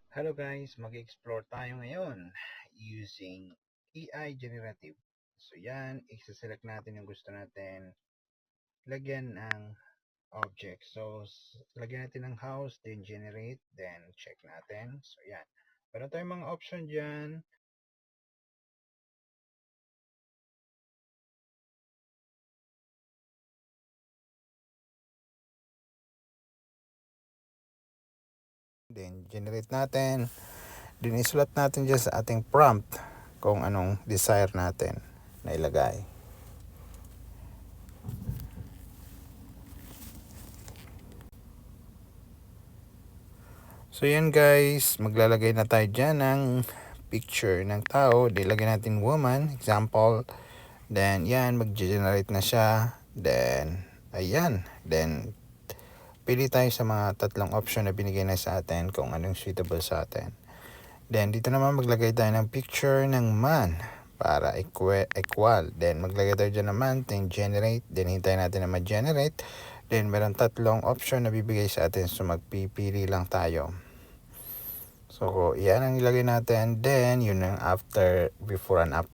Hello guys, mag-explore tayo ngayon using AI Generative. So yan, isa-select natin yung gusto natin lagyan ng object. So lagyan natin ng house, then generate, then check natin. So yan, meron tayong mga option dyan. Then generate natin. Then isulat natin dyan sa ating prompt kung anong desire natin na ilagay. So yan guys, maglalagay na tayo dyan ng picture ng tao. Ilagay natin woman, example. Then yan, mag-generate na siya. Then ayan, then pili tayo sa mga tatlong option na binigay na sa atin kung anong suitable sa atin. Then dito naman maglagay tayo ng picture ng man para equal. Then maglagay tayo dyan ng man, then generate. Then hintayin natin na mag-generate. Then meron tatlong option na bibigay sa atin, so magpipili lang tayo. So yan ang ilagay natin. Then yun ang after, before and after.